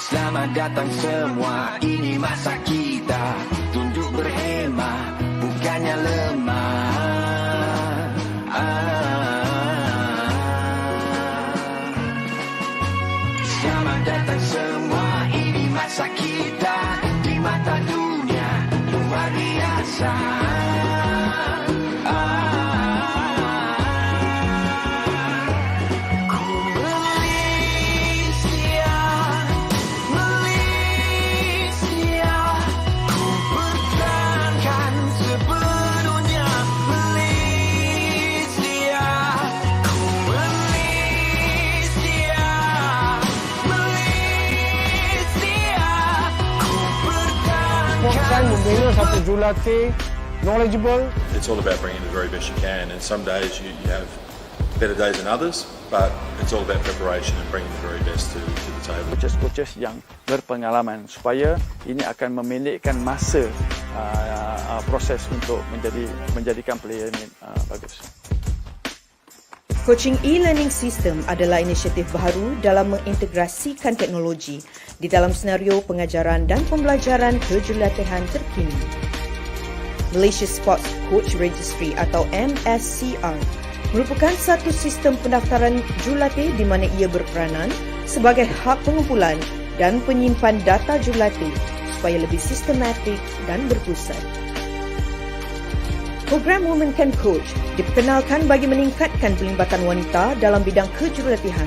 Selamat datang semua, ini masa kita. Tunduk berhemah, bukannya lemah. Selamat datang semua, ini masa kita. Di mata dunia, luar biasa. Membina satu jurulatih knowledgeable. It's all about bringing the very best you can, and some days you have better days than others, but it's all about preparation and bringing the very best to the table. Coaches yang berpengalaman, supaya ini akan memendekkan masa proses untuk menjadikan player ini bagus. Coaching e-learning system adalah inisiatif baru dalam mengintegrasikan teknologi di dalam senario pengajaran dan pembelajaran kejulatihan terkini. Malaysia Sports Coach Registry atau MSCR merupakan satu sistem pendaftaran jurulatih di mana ia berperanan sebagai hub pengumpulan dan penyimpan data jurulatih supaya lebih sistematik dan berpusat. Program Women Can Coach diperkenalkan bagi meningkatkan pelibatan wanita dalam bidang kejurulatihan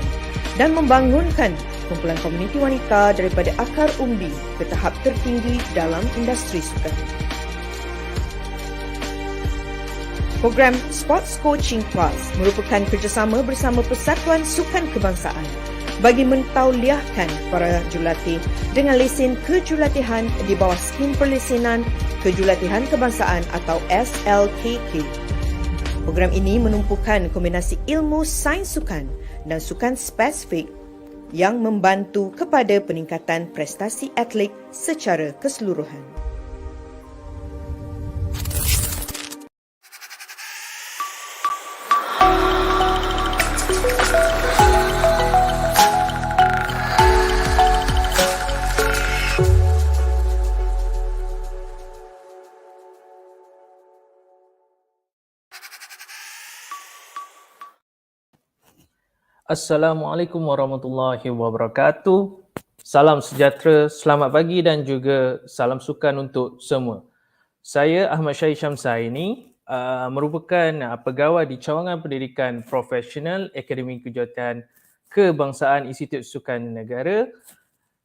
dan membangunkan kumpulan komuniti wanita daripada akar umbi ke tahap tertinggi dalam industri sukan. Program Sports Coaching Class merupakan kerjasama bersama Persatuan Sukan Kebangsaan bagi mentauliahkan para jurulatih dengan lesen kejurulatihan di bawah skim perlesenan Kejutulatihan Kebangsaan atau SLKK. Program ini menumpukan kombinasi ilmu sains sukan dan sukan spesifik yang membantu kepada peningkatan prestasi atlet secara keseluruhan. Assalamualaikum warahmatullahi wabarakatuh. Salam sejahtera, selamat pagi dan juga salam sukan untuk semua. Saya Ahmad Syahid Syamsah ini merupakan pegawai di Cawangan Pendidikan Profesional Akademi Kejutulatihan Kebangsaan Institut Sukan Negara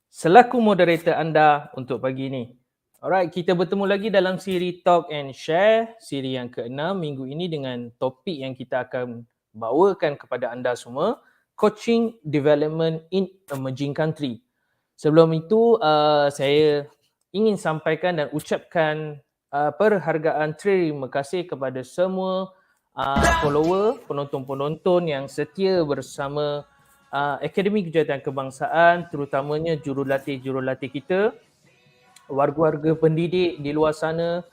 selaku moderator anda untuk pagi ini. Alright, kita bertemu lagi dalam siri Talk and Share, siri yang keenam minggu ini dengan topik yang kita akan bawakan kepada anda semua, Coaching Development in Emerging Country. Sebelum itu, saya ingin sampaikan dan ucapkan perhargaan terima kasih kepada semua follower, penonton-penonton yang setia bersama Akademi Kejutulatihan Kebangsaan, terutamanya jurulatih-jurulatih kita, warga-warga pendidik di luar sana,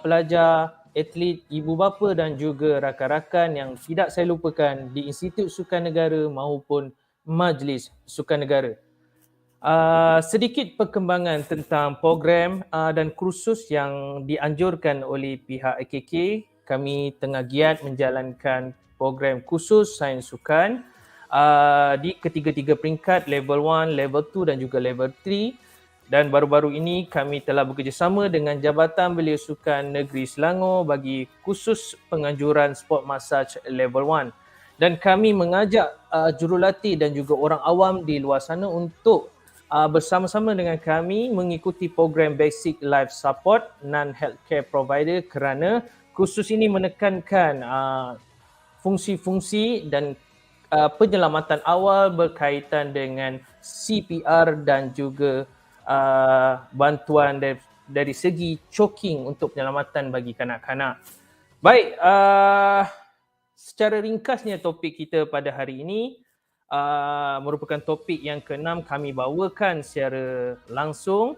pelajar, atlet, ibu bapa dan juga rakan-rakan yang tidak saya lupakan di Institut Sukan Negara maupun Majlis Sukan Negara. Sedikit perkembangan tentang program dan kursus yang dianjurkan oleh pihak AKK. Kami tengah giat menjalankan program kursus sains sukan di ketiga-tiga peringkat, level 1, level 2 dan juga level 3. Dan baru-baru ini kami telah bekerjasama dengan Jabatan Belia Sukan Negeri Selangor bagi khusus penganjuran sport massage level 1. Dan kami mengajak jurulatih dan juga orang awam di luar sana untuk bersama-sama dengan kami mengikuti program Basic Life Support Non-Healthcare Provider kerana kursus ini menekankan fungsi-fungsi dan penyelamatan awal berkaitan dengan CPR dan juga bantuan dari segi choking untuk penyelamatan bagi kanak-kanak. Baik, secara ringkasnya topik kita pada hari ini merupakan topik yang keenam kami bawakan secara langsung.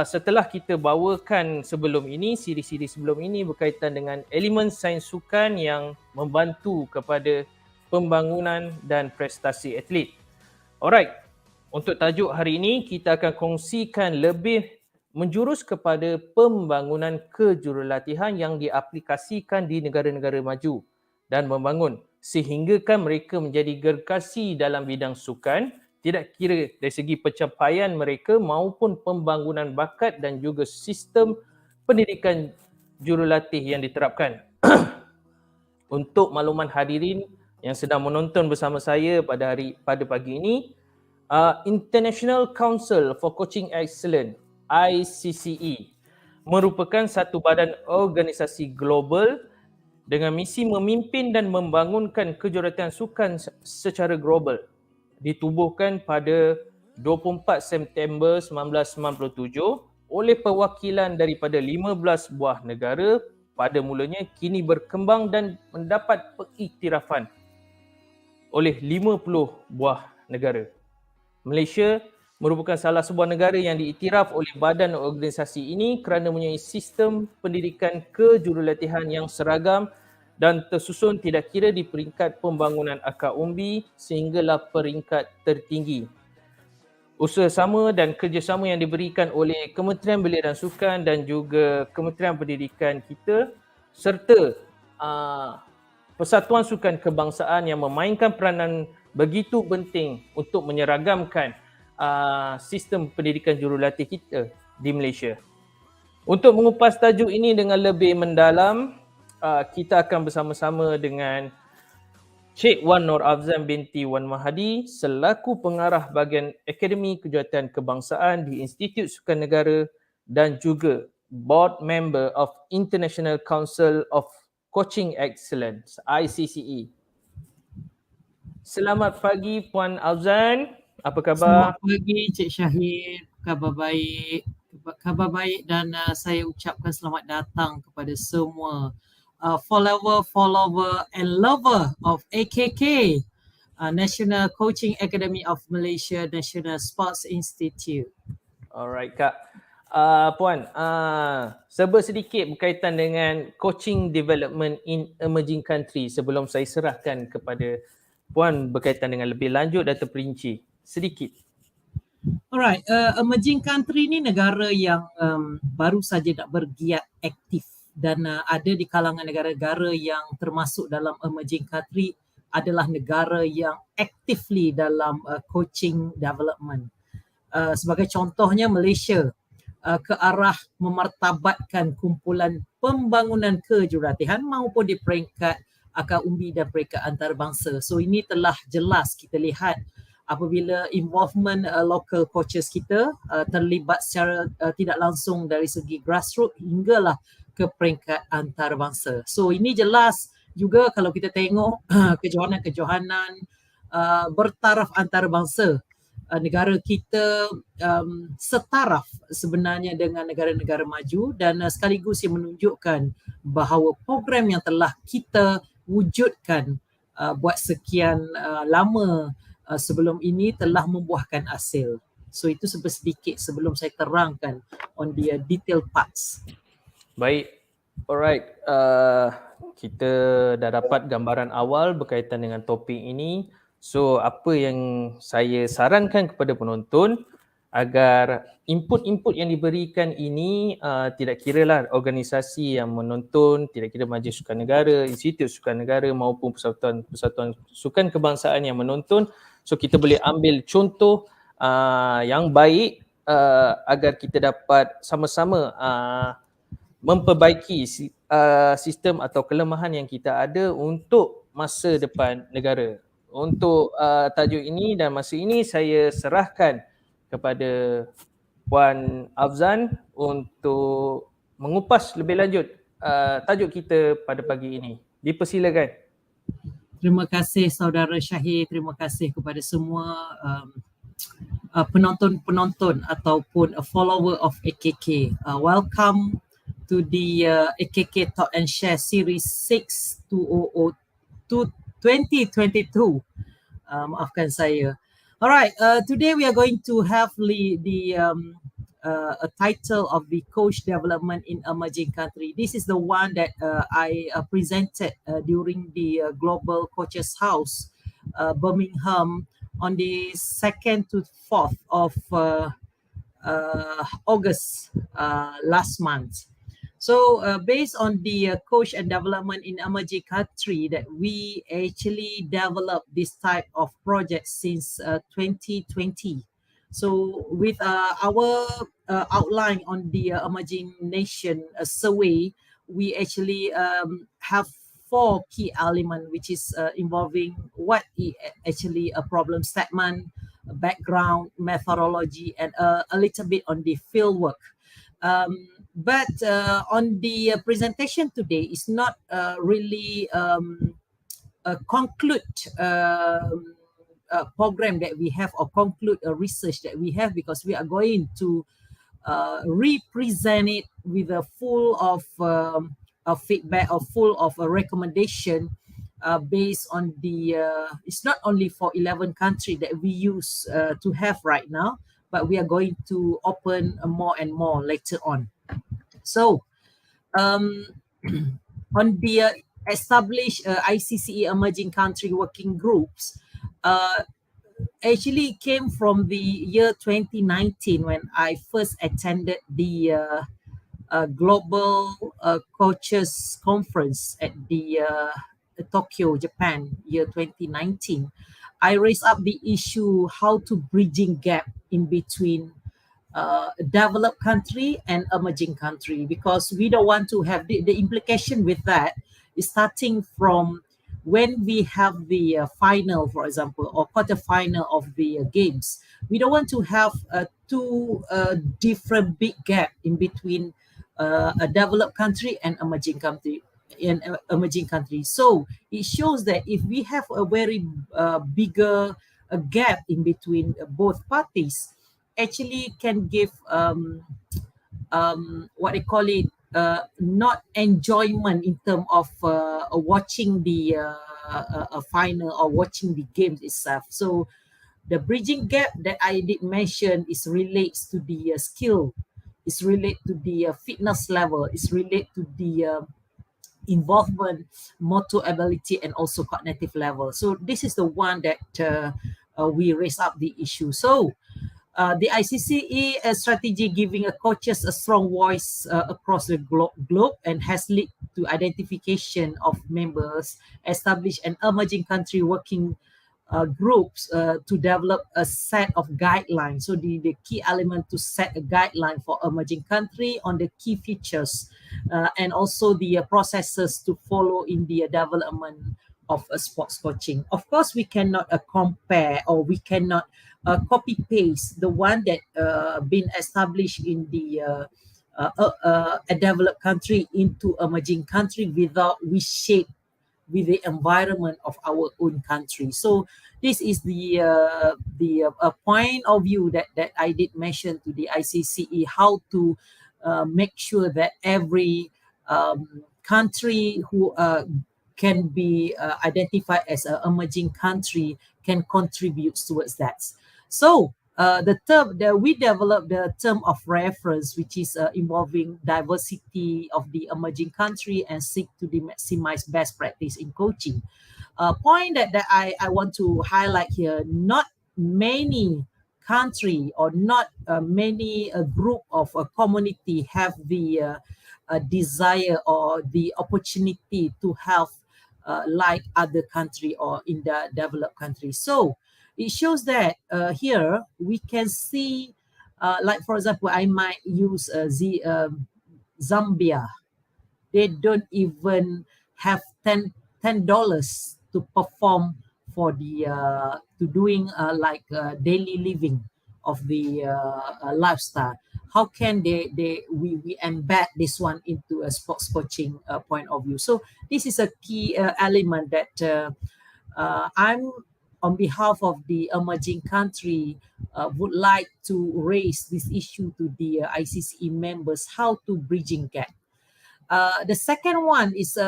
Setelah kita bawakan sebelum ini, siri-siri sebelum ini berkaitan dengan elemen sains sukan yang membantu kepada pembangunan dan prestasi atlet. Alright. Untuk tajuk hari ini, kita akan kongsikan lebih menjurus kepada pembangunan kejurulatihan yang diaplikasikan di negara-negara maju dan membangun sehinggakan mereka menjadi gergasi dalam bidang sukan, tidak kira dari segi pencapaian mereka maupun pembangunan bakat dan juga sistem pendidikan jurulatih yang diterapkan. Untuk makluman hadirin yang sedang menonton bersama saya pada pagi ini, International Council for Coaching Excellence (ICCE) merupakan satu badan organisasi global dengan misi memimpin dan membangunkan kejurulatihan sukan secara global. Ditubuhkan pada 24 September 1997 oleh perwakilan daripada 15 buah negara, pada mulanya kini berkembang dan mendapat pengiktirafan oleh 50 buah negara. Malaysia merupakan salah sebuah negara yang diiktiraf oleh badan organisasi ini kerana mempunyai sistem pendidikan kejurulatihan yang seragam dan tersusun tidak kira di peringkat pembangunan akar umbi sehinggalah peringkat tertinggi. Usaha sama dan kerjasama yang diberikan oleh Kementerian Belia dan Sukan dan juga Kementerian Pendidikan kita serta Persatuan Sukan Kebangsaan yang memainkan peranan begitu penting untuk menyeragamkan sistem pendidikan jurulatih kita di Malaysia. Untuk mengupas tajuk ini dengan lebih mendalam, kita akan bersama-sama dengan Cik Wan Norafzan binti Wan Mahadi selaku pengarah bahagian Akademi Kejutulatihan Kebangsaan di Institut Sukan Negara dan juga Board Member of International Council of Coaching Excellence (ICCE). Selamat pagi Puan Afzan, apa khabar? Selamat pagi Cik Syahid, khabar baik dan saya ucapkan selamat datang kepada semua follower and lover of AKK, National Coaching Academy of Malaysia, National Sports Institute. Alright Kak. Puan, serba sedikit berkaitan dengan coaching development in emerging country sebelum saya serahkan kepada Puan berkaitan dengan lebih lanjut dan terperinci. Sedikit. Alright, emerging country ni negara yang baru saja nak bergiat aktif dan ada di kalangan negara-negara yang termasuk dalam emerging country adalah negara yang actively dalam coaching development. Sebagai contohnya Malaysia ke arah memartabatkan kumpulan pembangunan kejurulatihan maupun di peringkat akar umbi dan peringkat antarabangsa. So ini telah jelas kita lihat apabila involvement local coaches kita terlibat secara tidak langsung dari segi grassroots hinggalah ke peringkat antarabangsa. So ini jelas juga kalau kita tengok kejohanan-kejohanan bertaraf antarabangsa, negara kita setaraf sebenarnya dengan negara-negara maju dan sekaligus yang menunjukkan bahawa program yang telah kita wujudkan buat sekian lama sebelum ini telah membuahkan hasil. So itu sedikit sebelum saya terangkan on the detailed parts. Baik, alright. Kita dah dapat gambaran awal berkaitan dengan topik ini. So apa yang saya sarankan kepada penonton agar input-input yang diberikan ini tidak kiralah organisasi yang menonton, tidak kira Majlis Sukan Negara, Institut Sukan Negara maupun Persatuan Sukan Kebangsaan yang menonton. So kita boleh ambil contoh yang baik agar kita dapat sama-sama memperbaiki sistem atau kelemahan yang kita ada untuk masa depan negara. Untuk tajuk ini dan masa ini saya serahkan kepada Puan Afzan untuk mengupas lebih lanjut tajuk kita pada pagi ini. Dipersilakan. Terima kasih saudara Syahid, terima kasih kepada semua penonton-penonton ataupun follower of AKK. Welcome to the AKK Talk and Share Series 6 2022. Maafkan saya. Alright, today we are going to have a title of the coach development in emerging country. This is the one that I presented during the Global Coaches House Birmingham on the 2nd to 4th of August last month. So based on the coach and development in emerging country, that we actually developed this type of project since 2020. So with our outline on the emerging nation survey, we actually have 4 key elements, which is involving what is actually a problem statement, a background, methodology, and a little bit on the field work. But on the presentation today, it's not really a conclude program that we have or conclude a research that we have, because we are going to represent it with a full of feedback or full of a recommendation based on the it's not only for 11 countries that we use to have right now, but we are going to open more and more later on. So on the established ICCE emerging country working groups, actually came from the year 2019 when I first attended the global coaches conference at the Tokyo, Japan, year 2019. I raised up the issue how to bridging gap in between developed country and emerging country, because we don't want to have the implication with that is starting from when we have the final, for example, or quarterfinal of the games. We don't want to have two different big gap in between a developed country and emerging country. So it shows that if we have a very bigger gap in between both parties, actually can give what they call it not enjoyment in terms of watching the final or watching the games itself. So the bridging gap that I did mention is relates to the skill, is related to the fitness level, is related to the involvement, motor ability, and also cognitive level. So this is the one that we raise up the issue. So the ICCE strategy giving coaches a strong voice across the globe and has led to identification of members, established an emerging country working groups to develop a set of guidelines. So the key element to set a guideline for emerging country on the key features and also the processes to follow in the development of sports coaching. Of course, we cannot compare or we cannot copy paste the one that been established in the a developed country into emerging country without reshape with the environment of our own country. So this is the point of view that I did mention to the ICCE, how to make sure that every country who can be identified as an emerging country can contribute towards that. So the term that we developed the term of reference, which is involving diversity of the emerging country and seek to maximize best practice in coaching. Point that I want to highlight here, not many country or not many group of a community have the desire or the opportunity to have like other country or in the developed country. So it shows that here we can see, like for example, I might use Zambia. They don't even have $10 to perform for the to doing like daily living of the lifestyle. How can we embed this one into a sports coaching point of view? So this is a key element that I'm on behalf of the emerging country would like to raise this issue to the ICCE members, how to bridging gap. The second one is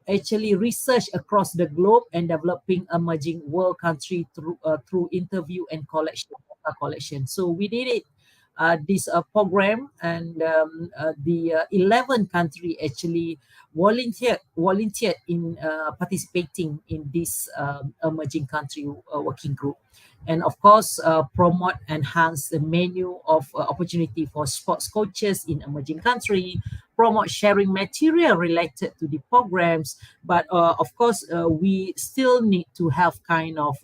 actually research across the globe and developing emerging world country through interview and collection. So we did it this program, and the 11 country actually volunteered in participating in this emerging country working group. And of course, promote, enhance the menu of opportunity for sports coaches in emerging country, promote sharing material related to the programs. But of course, we still need to have kind of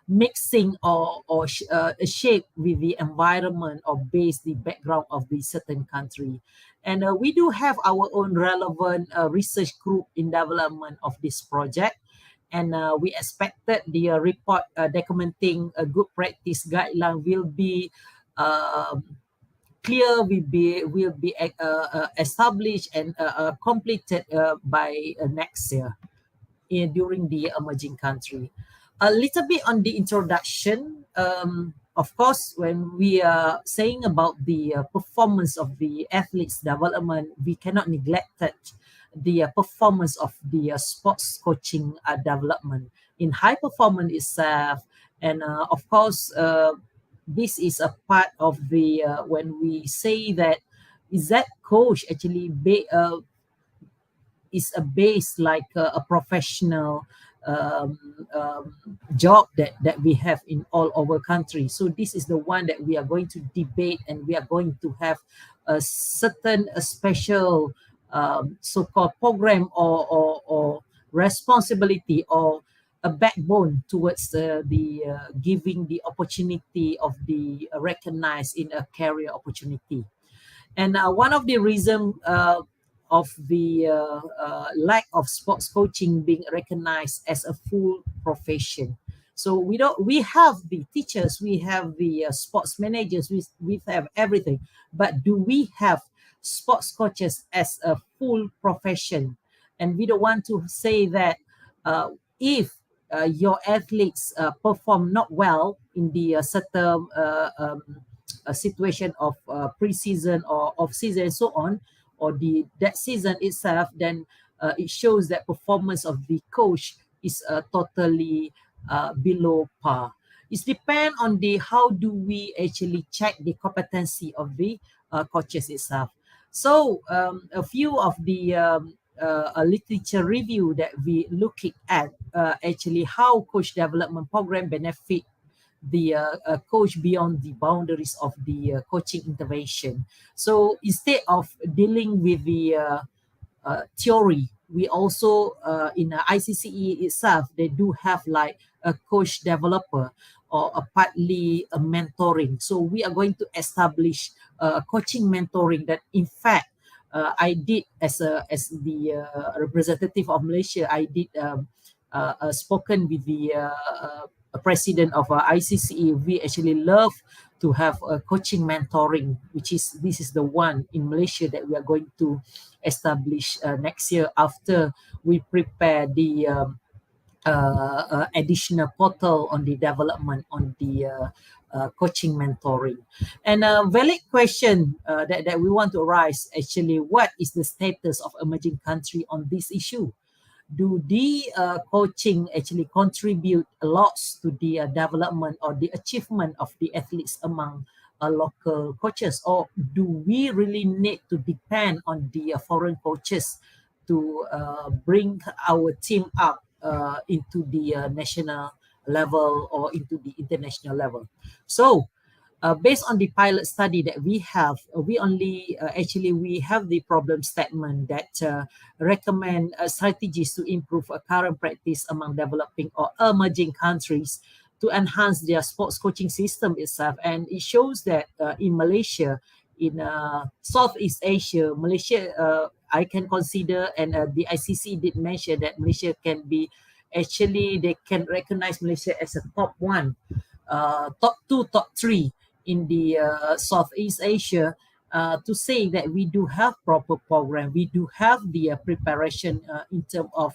mixing or shape with the environment or base the background of the certain country. And we do have our own relevant research group in development of this project. And we expected the report documenting a good practice guideline will be clear, will be established and completed by next year during the emerging country. A little bit on the introduction. Of course, when we are saying about the performance of the athletes' development, we cannot neglect the performance of the sports coaching development in high performance itself. And of course, this is a part of the when we say that is that coach actually is a base like a professional job that we have in all over country. So this is the one that we are going to debate, and we are going to have a certain special so-called program or responsibility or a backbone towards the giving the opportunity of the recognized in a career opportunity. And one of the reasons of the lack of sports coaching being recognized as a full profession. So we have the teachers, we have the sports managers, we have everything, but do we have sports coaches as a full profession? And we don't want to say that if your athletes perform not well in the certain situation of pre-season or off-season and so on, or that season itself, then it shows that performance of the coach is totally below par. It depends on the how do we actually check the competency of the coaches itself. So a few of the literature review that we looking at actually how coach development program benefit the coach beyond the boundaries of the coaching intervention. So instead of dealing with the theory, we also in ICCE itself, they do have like a coach developer or a partly a mentoring. So we are going to establish coaching mentoring that in fact I did as the representative of Malaysia, I did spoken with the president of ICCE. We actually love to have a coaching mentoring, this is the one in Malaysia that we are going to establish next year after we prepare the additional portal on the development on the coaching mentoring. And a valid question that we want to raise actually, what is the status of emerging country on this issue? Do the coaching actually contribute a lot to the development or the achievement of the athletes among local coaches, or do we really need to depend on the foreign coaches to bring our team up into the national level or into the international level? So based on the pilot study that we have, we have the problem statement that recommend strategies to improve current practice among developing or emerging countries to enhance their sports coaching system itself. And it shows that in Malaysia, in Southeast Asia, Malaysia, I can consider, and the ICC did mention that Malaysia can be, they can recognize Malaysia as a top one, top two, top three in the Southeast Asia, to say that we do have proper program, we do have the preparation in terms of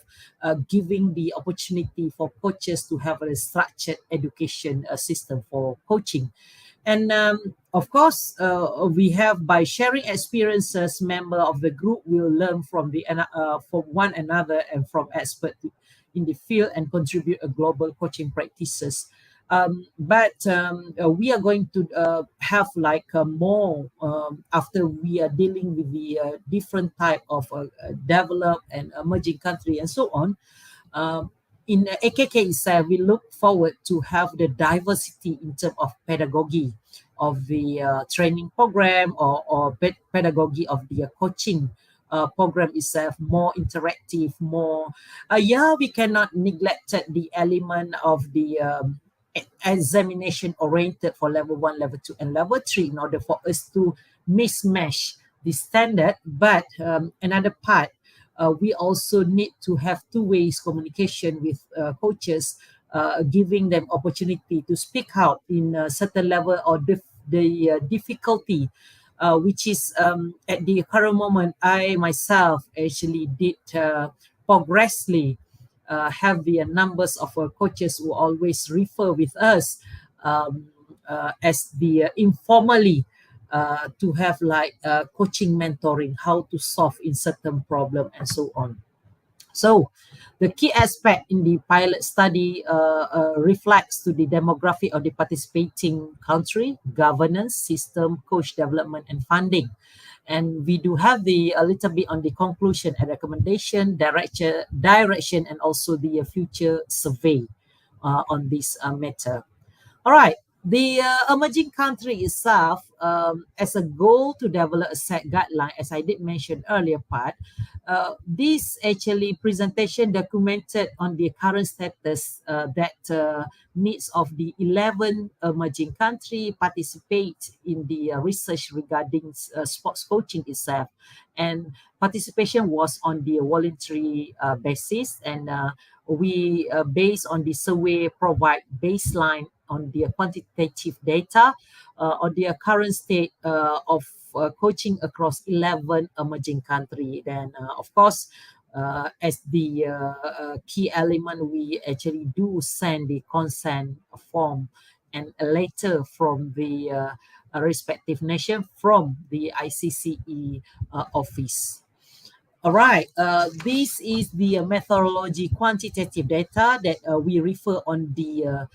giving the opportunity for coaches to have a structured education system for coaching. And of course, we have, by sharing experiences, member of the group will learn from one another and from experts in the field and contribute a global coaching practices. We are going to have like more after we are dealing with the different type of developed and emerging country and so on. In AKK itself, we look forward to have the diversity in terms of pedagogy of the training program or pedagogy of the coaching program itself, more interactive, more we cannot neglect the element of the examination oriented for level 1, level 2 and level 3 in order for us to mismatch the standard. But another part, we also need to have two ways communication with coaches, giving them opportunity to speak out in a certain level or the difficulty, which is at the current moment, I myself actually did progressively have the numbers of coaches who always refer with us as the informally to have like coaching mentoring, how to solve in certain problem and so on. So the key aspect in the pilot study reflects to the demographic of the participating country, governance, system, coach development and funding. And we do have a little bit on the conclusion and recommendation, direction and also the future survey on this matter. All right. The emerging country itself, as a goal to develop a set guideline, as I did mention earlier part, this actually presentation documented on the current status that needs of the 11 emerging country participate in the research regarding sports coaching itself. And participation was on the voluntary basis, and we, based on the survey, provide baseline on the quantitative data on the current state of coaching across 11 emerging countries. Then, of course, as the key element, we actually do send the consent form and a letter from the respective nation from the ICCE office. All right, this is the methodology quantitative data that we refer on the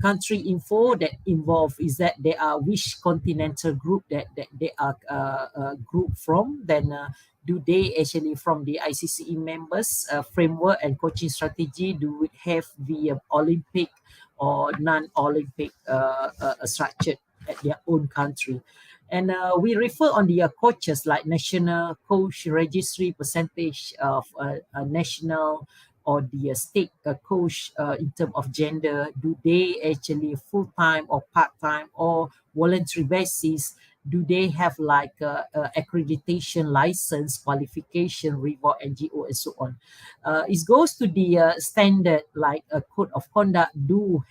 country info that involve is that they are which continental group that they are grouped from. Then do they actually from the ICCE members framework and coaching strategy, do it have the Olympic or non-Olympic structured at their own country. And we refer on the coaches like national coach registry percentage of national or the state coach in terms of gender. Do they actually full-time or part-time or voluntary basis? Do they have like accreditation, license, qualification, reward, NGO, and so on? It goes to the standard like a code of conduct. Do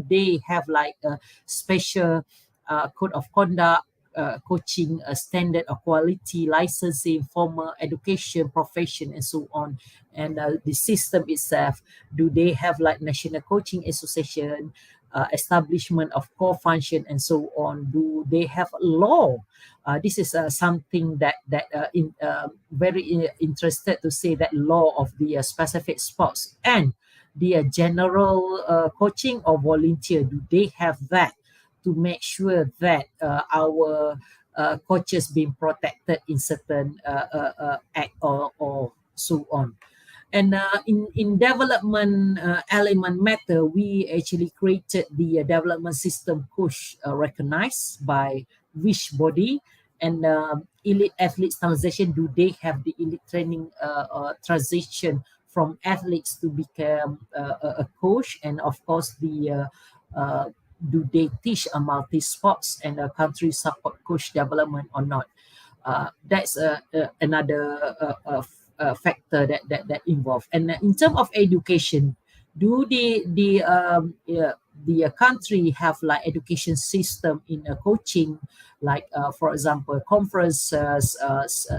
they have like a special code of conduct, coaching standard of quality, licensing, formal education, profession, and so on? And the system itself, do they have like National Coaching Association, establishment of core function, and so on? Do they have law? This is something that very interested to say that law of the specific sports and the general coaching or volunteer. Do they have that to make sure that our coaches being protected in certain act or so on? And in development element matter, we actually created the development system coach recognized by which body, and elite athletes transition. Do they have the elite training transition from athletes to become a coach? And of course, the do they teach a multi-sports and a country support coach development or not? That's another factor that involved. And in terms of education, do the country have like education system in coaching, like for example conferences,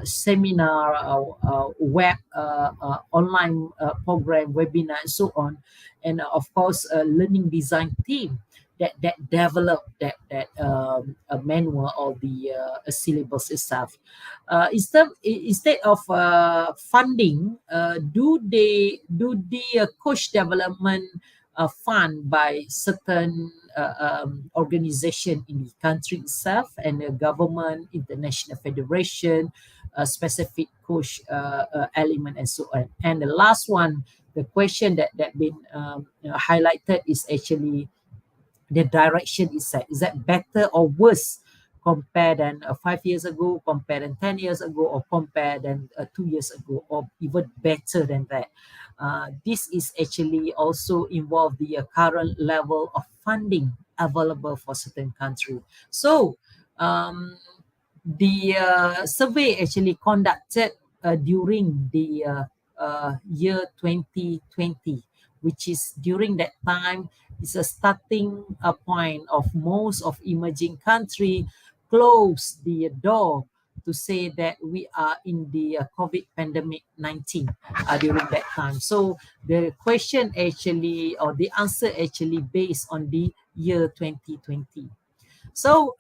seminar, web, online program, webinar, and so on? And of course, a learning design team that develop that manual or the syllabus itself. Instead of funding, do the coach development fund by certain organization in the country itself, and the government, international federation, specific coach element, and so on. And the last one, the question that been highlighted is actually the direction itself. Is that better or worse compared than 5 years ago, compared than 10 years ago, or compared than 2 years ago, or even better than that? This is actually also involve the current level of funding available for certain country. So the survey actually conducted during the year 2020, which is during that time is a starting point of most of emerging country close the door to say that we are in the COVID pandemic 19 during that time. So the question actually, or the answer actually based on the year 2020. So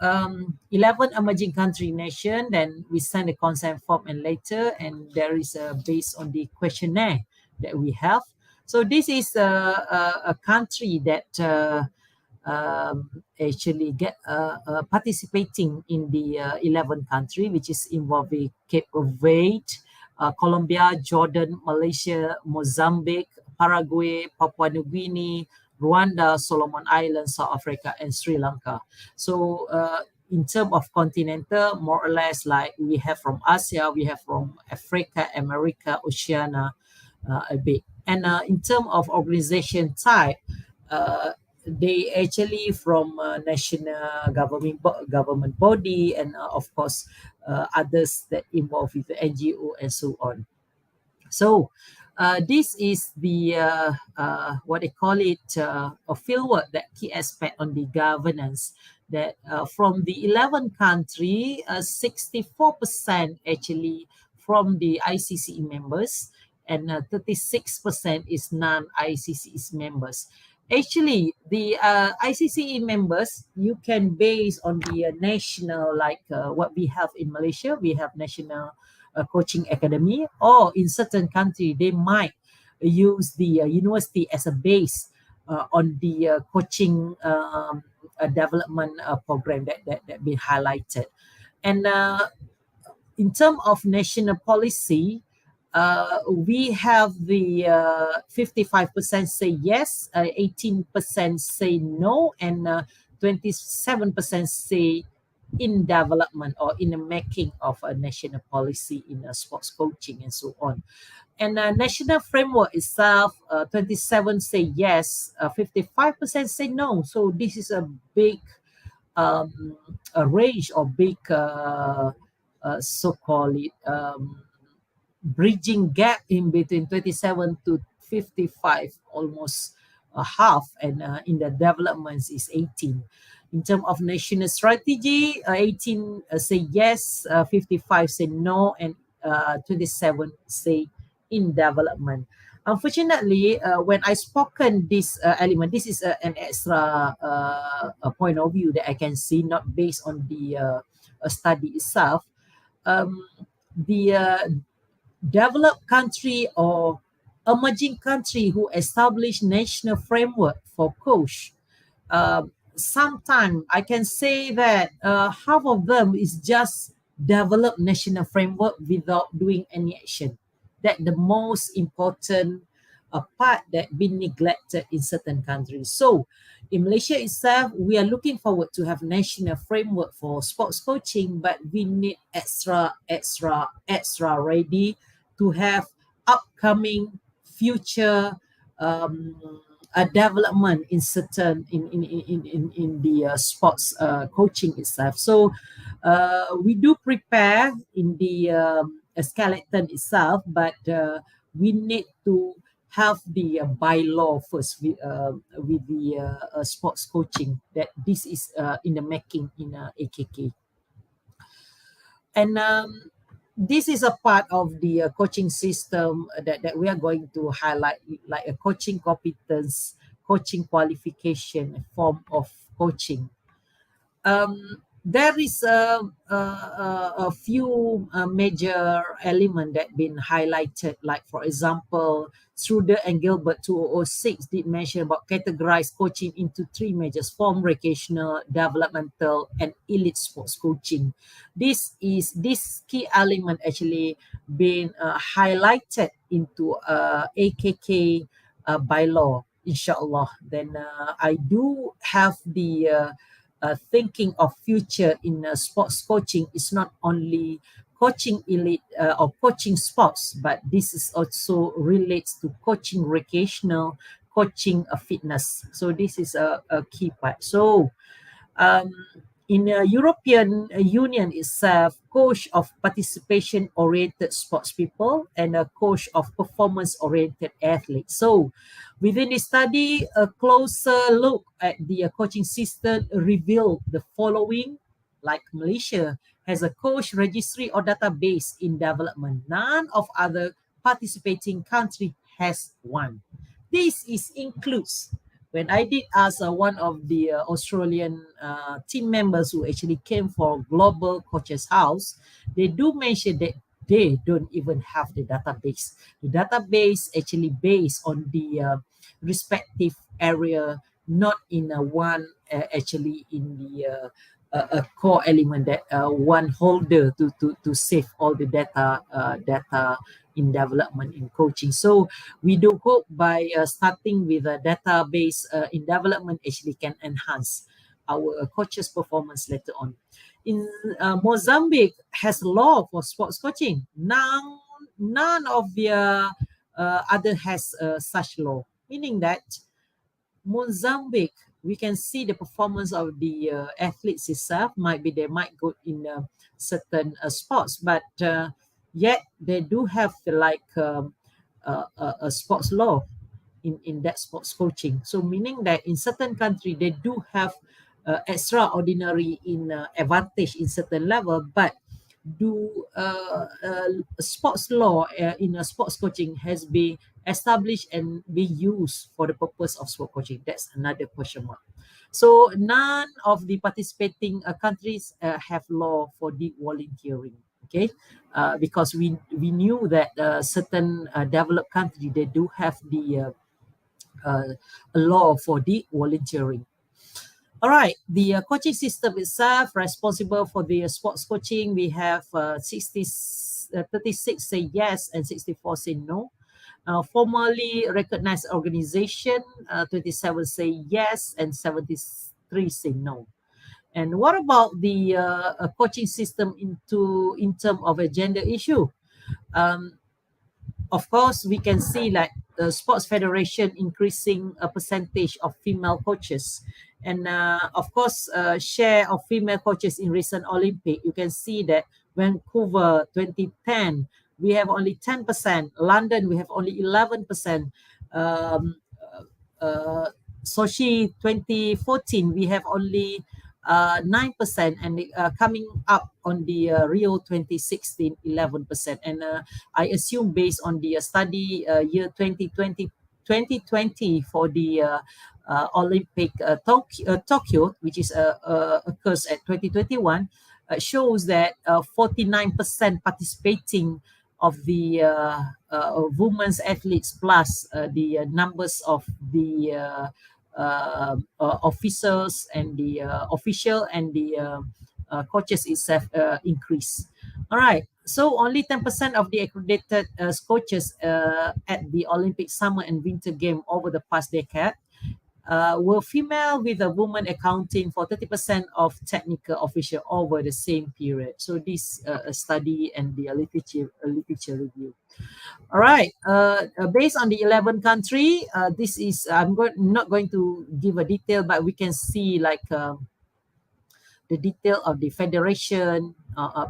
11 emerging country nation, then we send the consent form, and later, and there is based on the questionnaire that we have. So this is a country that actually get participating in the 11 country, which is involving Cape Verde, Colombia, Jordan, Malaysia, Mozambique, Paraguay, Papua New Guinea, Rwanda, Solomon Islands, South Africa, and Sri Lanka. So in terms of continental, more or less like we have from Asia, we have from Africa, America, Oceania, a bit. And in terms of organization type, they actually from national government body, and of course others that involved with the NGO and so on. So this is the what they call it a fieldwork, that key aspect on the governance, that from the 11 country, 64% actually from the ICCE members, and 36% is non-ICCE members. Actually, the ICCE members, you can base on the national, like what we have in Malaysia, we have National Coaching Academy, or in certain country, they might use the university as a base on the coaching development program that been highlighted. And in terms of national policy, we have the 55% say yes, 18% say no, and 27% say in development or in the making of a national policy in sports coaching and so on. And national framework itself, 27 say yes, 55% say no. So this is a big a range or big so-called bridging gap in between 27 to 55, almost half, and in the developments is 18. In terms of national strategy, 18 say yes, 55 say no, and 27 say in development. Unfortunately, when I spoken this element, this is an extra point of view that I can see, not based on the study itself. The developed country or emerging country who establish national framework for coach, sometimes I can say that half of them is just develop national framework without doing any action. That the most important part that been neglected in certain countries. So in Malaysia itself, we are looking forward to have national framework for sports coaching, but we need extra ready to have upcoming future development in certain in the sports coaching itself. So we do prepare in the skeleton itself, but we need to have the bylaw first with the sports coaching, that this is in the making in AKK. And this is a part of the coaching system that we are going to highlight, like a coaching competence, coaching qualification, form of coaching. there is a few major elements that been highlighted. Like for example, Schroeder and Gilbert 2006 did mention about categorize coaching into three major forms: recreational, developmental, and elite sports coaching. This key element actually been highlighted into AKK bylaw, inshallah. Then I do have the thinking of future in sports coaching is not only coaching elite or coaching sports, but this is also relates to coaching recreational, coaching fitness. So this is a key part. So um, in the European Union itself, coach of participation-oriented sports people and a coach of performance-oriented athletes. So within the study, a closer look at the coaching system revealed the following. Like Malaysia has a coach registry or database in development. None of other participating country has one. This includes when I did ask one of the Australian team members who actually came for Global Coaches House, they do mention that they don't even have the database. The database actually based on the respective area, not in one actually in the a core element that one holder to save all the data in development in coaching. So we do hope by starting with a database in development actually can enhance our coaches' performance later on. In Mozambique has law for sports coaching. None of the other has such law, meaning that Mozambique, we can see the performance of the athletes itself. They might go in certain sports, but yet they do have a sports law in that sports coaching. So meaning that in certain country they do have extraordinary in advantage in certain level, but do sports law in a sports coaching has been established and be used for the purpose of sport coaching? That's another question mark. So none of the participating countries have law for the volunteering. Okay, because we knew that certain developed country they do have the a law for the volunteering. All right, the coaching system itself responsible for the sports coaching. We have 36 say yes and 64 say no. Formally recognized organization, 27 say yes and 73 say no. And what about the coaching system in terms of a gender issue? Of course, we can see like the sports federation increasing a percentage of female coaches. And of course, share of female coaches in recent Olympic, you can see that Vancouver 2010, we have only 10%. London, we have only 11%. Sochi 2014, we have only 9%, and coming up on the Rio 2016, 11%. And I assume based on the study year 2020 for the Olympic Tokyo, which is occurs at 2021, shows that 49% participating of the women's athletes plus the numbers of the officers and the official and the coaches itself increase. All right, so only 10% of the accredited coaches at the Olympic summer and winter game over the past decade were female, with a woman accounting for 30% of technical official over the same period. So this study and the literature review. All right, based on the 11 country, this is, not going to give a detail, but we can see like the detail of the federation,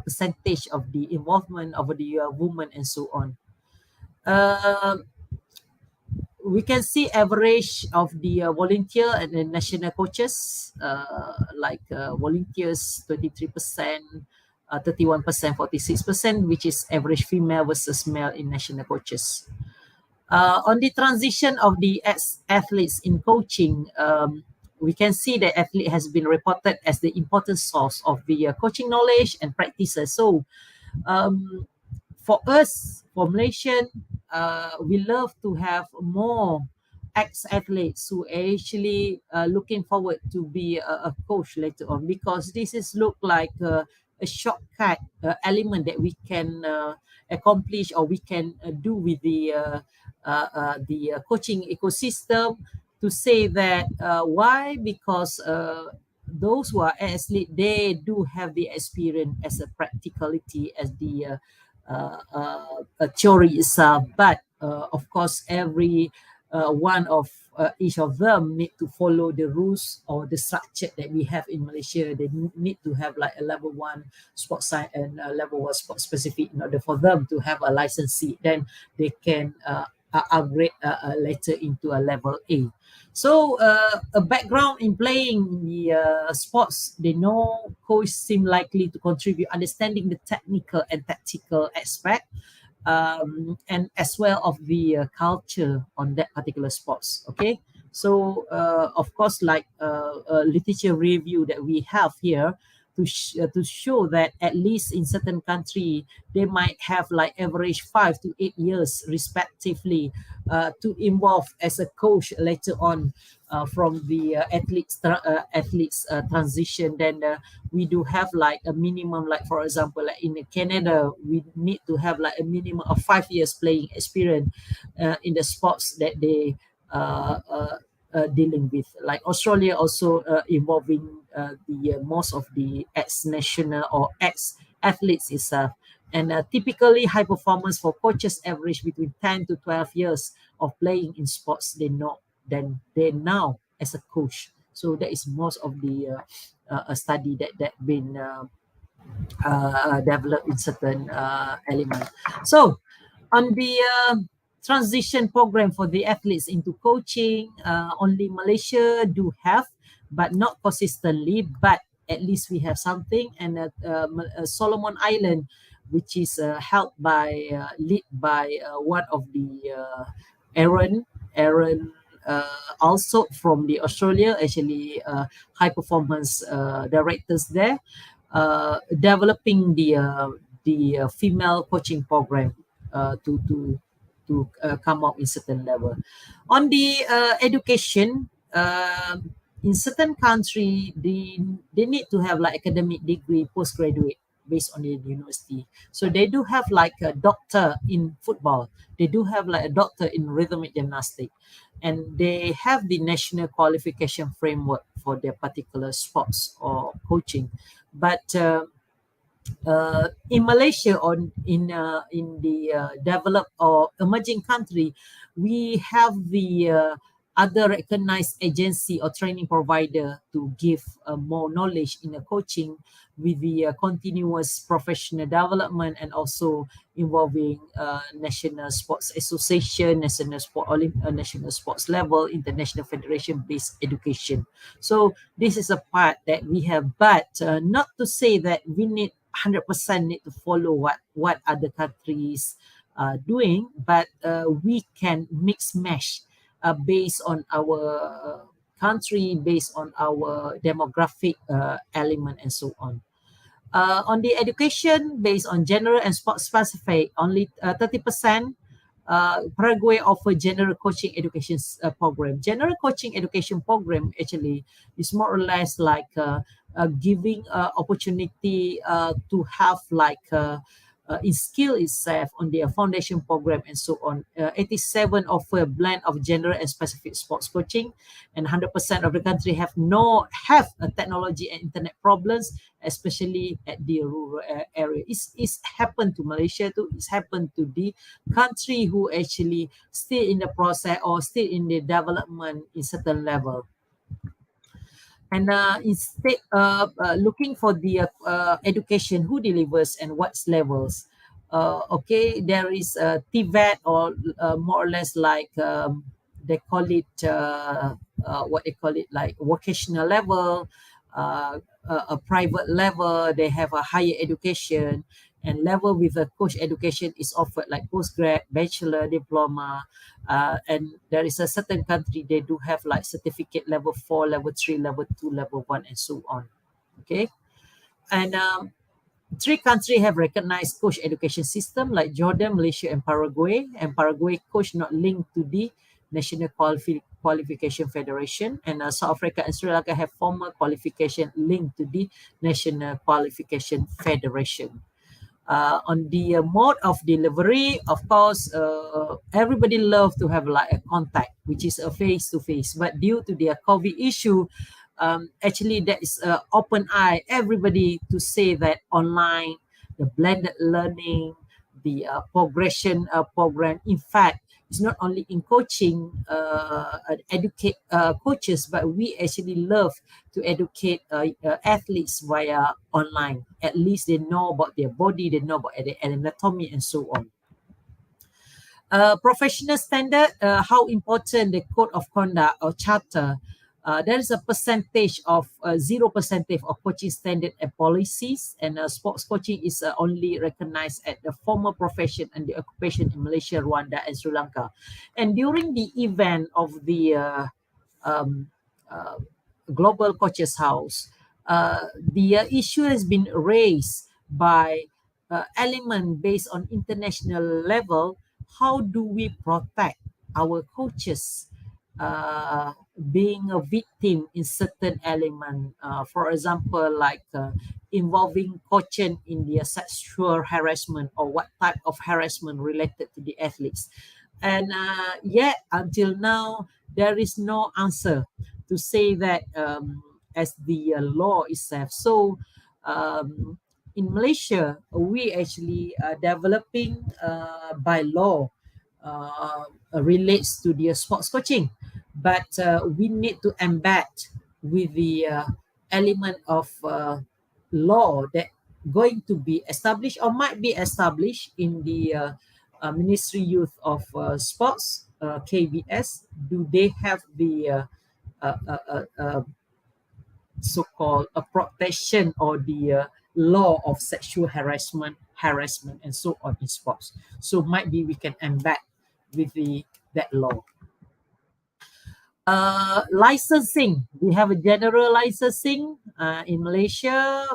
percentage of the involvement of the women and so on. We can see average of the volunteer and the national coaches, volunteers 23%, 31%, 46%, which is average female versus male in national coaches. On the transition of the athletes in coaching, we can see that athlete has been reported as the important source of the coaching knowledge and practices. So for us, for Malaysian, we love to have more ex-athletes who are actually looking forward to be a coach later on, because this is look like a shortcut element that we can accomplish, or we can do with the coaching ecosystem, to say that why, because those who are athlete, they do have the experience as a practicality as the theory itself, but of course every one of each of them need to follow the rules or the structure that we have in Malaysia. They need to have like a level 1 sports science and a level 1 sports specific in order for them to have a licensee. Then they can upgrade later into a level A. So a background in playing the sports, they know coach seem likely to contribute understanding the technical and tactical aspect, and as well of the culture on that particular sports. Okay, so of course, like literature review that we have here to show that at least in certain country they might have like average 5 to 8 years respectively to involve as a coach later on from the athletes transition. Then we do have like a minimum, like for example, like in Canada, we need to have like a minimum of 5 years playing experience in the sports that they dealing with. Like Australia also involving the most of the ex-national or ex-athletes itself. And typically high performance for coaches average between 10 to 12 years of playing in sports they know then they now as a coach. So that is most of the study that been developed in certain element. So on the transition program for the athletes into coaching, only Malaysia do have, but not consistently, but at least we have something. And Solomon Island, which is held by lead by one of the Aaron also from the Australia, actually high performance directors there, developing the female coaching program to come out in certain level. On the education, in certain country, they need to have like academic degree, postgraduate based on the university. So they do have like a doctor in football. They do have like a doctor in rhythmic gymnastics. And they have the national qualification framework for their particular sports or coaching. But in Malaysia or in the developed or emerging country, we have the other recognized agency or training provider to give more knowledge in the coaching with the continuous professional development, and also involving national sports association, national sports level, international federation based education. So this is a part that we have, but not to say that we need 100% need to follow what other countries are doing, but we can mix match based on our country, based on our demographic element and so on. On the education, based on general and sports specific, only 30% Paraguay offer general coaching education program. General coaching education program actually is more or less like giving opportunity to have like in skill itself on their foundation program and so on. 87 offer a blend of general and specific sports coaching, and 100% of the country have technology and internet problems, especially at the rural area. It's happened to Malaysia too. It's happened to the country who actually still in the process or still in the development in certain level. And instead looking for the education, who delivers and what levels. Okay, there is TVET or more or less like they call it like vocational level, a private level. They have a higher education. And level with the coach education is offered like postgrad, bachelor, diploma, and there is a certain country they do have like certificate level 4, level 3, level 2, level 1, and so on. Okay, and 3 countries have recognized coach education system like Jordan, Malaysia, and Paraguay. And Paraguay coach not linked to the National Qualification Federation, and South Africa and Sri Lanka have formal qualification linked to the National Qualification Federation. On the mode of delivery, of course, everybody love to have like a contact, which is a face-to-face. But due to the COVID issue, actually that is open eye everybody to say that online, the blended learning, the progression program, in fact, it's not only in coaching, educate coaches, but we actually love to educate athletes via online. At least they know about their body, they know about their anatomy, and so on. Professional standard, how important the code of conduct or charter. There is a percentage of 0% of coaching standard and policies, and sports coaching is only recognized at the formal profession and the occupation in Malaysia, Rwanda, and Sri Lanka. And during the event of the Global Coaches House, the issue has been raised by element based on international level. How do we protect our coaches being a victim in certain element, for example, like involving coaching in the sexual harassment or what type of harassment related to the athletes. And yet until now, there is no answer to say that as the law itself. So in Malaysia, we actually are developing by law relates to the sports coaching, but we need to embed with the element of law that going to be established or might be established in the Ministry Youth of Sports, KBS. Do they have the so-called protection or the law of sexual harassment, and so on in sports? So might be we can embed with that law. Licensing, we have a general licensing in Malaysia.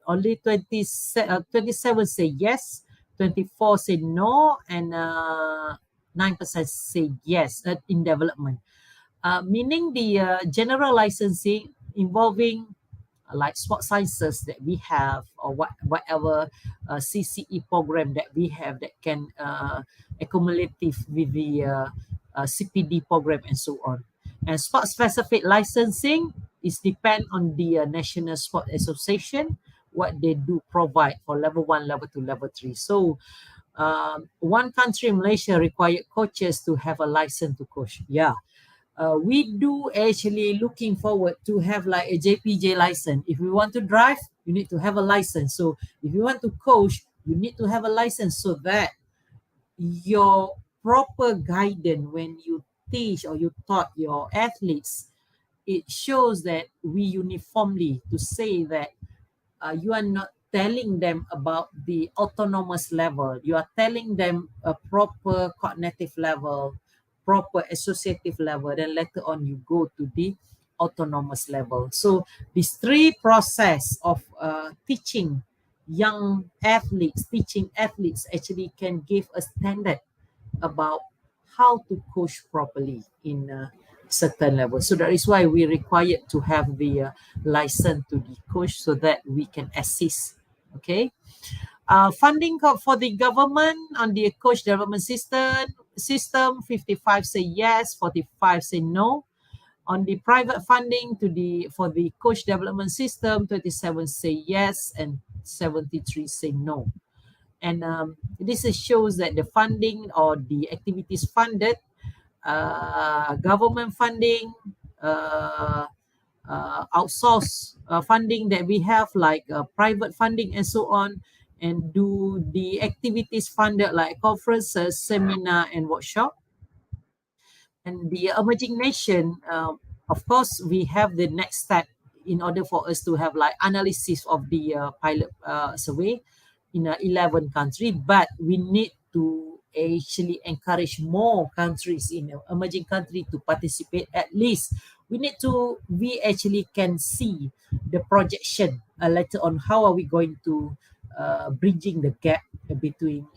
Only 27 say yes, 24 say no, and 9% say yes in development. Meaning the general licensing involving like sports sciences that we have, or whatever CCE program that we have that can accumulative with the CPD program and so on. And sport specific licensing is depend on the National Sport Association, what they do provide for level 1, level 2, level 3. So one country, Malaysia, required coaches to have a license to coach. Yeah. We do actually looking forward to have like a JPJ license. If you want to drive, you need to have a license. So if you want to coach, you need to have a license, so that your proper guidance when you teach or you taught your athletes, it shows that we uniformly to say that you are not telling them about the autonomous level. You are telling them a proper cognitive level, proper associative level, then later on you go to the autonomous level. So these 3 process of teaching young athletes, teaching athletes actually can give a standard about how to coach properly in a certain level. So that is why we required to have the license to the coach, so that we can assist. Okay. Funding for the government on the coach development system, 55 say yes, 45 say no. On the private funding for the coach development system, 27 say yes and 73 say no. And this shows that the funding or the activities funded, government funding, outsource funding that we have, like private funding and so on, and do the activities funded like conferences, seminar, and workshop. And the emerging nation, of course, we have the next step in order for us to have like analysis of the pilot survey. 11 countries, but we need to actually encourage more countries in the emerging country to participate. At least we actually can see the projection later on, how are we going to bridging the gap between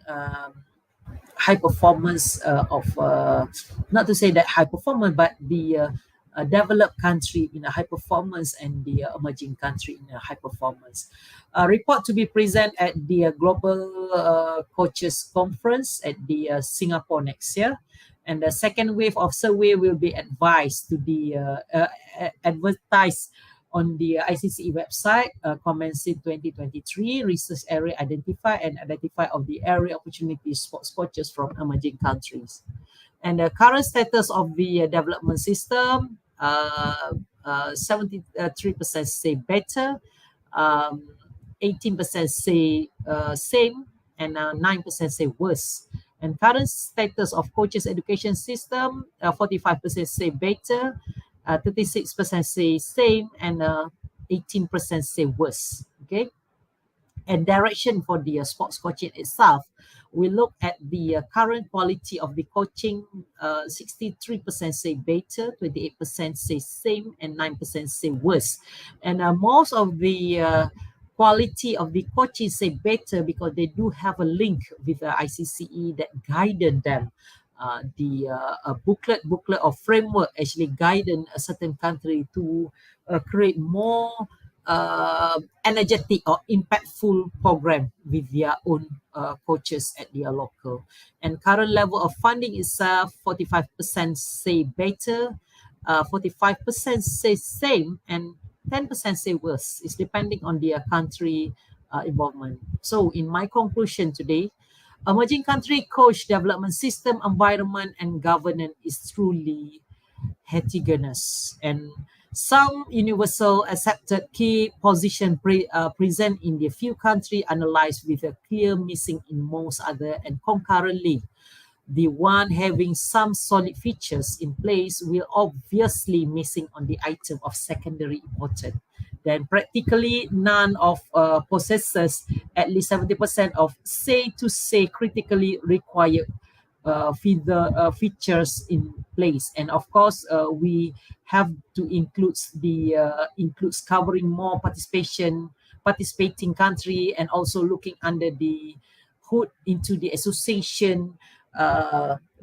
high performance not to say that high performance, but the developed country in a high performance and the emerging country in a high performance. A report to be present at the Global Coaches Conference at the Singapore next year. And the second wave of survey will be advised to the advertised on the ICCE website, commencing 2023, research area identify of the area opportunities sports coaches from emerging countries. And the current status of the development system, 73% say better, 18% say same, and 9% say worse. And current status of coaches education system, 45% say better, 36% say same, and 18% say worse. Okay. And direction for the sports coaching itself, we look at the current quality of the coaching. 63% say better, 28% say same, and 9% say worse. And most of the quality of the coaching say better because they do have a link with the ICCE that guided them. The booklet or framework actually guided a certain country to create more energetic or impactful program with their own coaches at their local. And current level of funding is 45% say better, 45% say same, and 10% say worse. It's depending on their country involvement. So in my conclusion today, emerging country coach development system, environment, and governance is truly heterogeneous, and some universal accepted key position present in the few country analyzed with a clear missing in most other, and concurrently the one having some solid features in place will obviously missing on the item of secondary importance. Then practically none of possesses at least 70% of say critically required features in place. And of course, we have to includes covering more participating country, and also looking under the hood into the association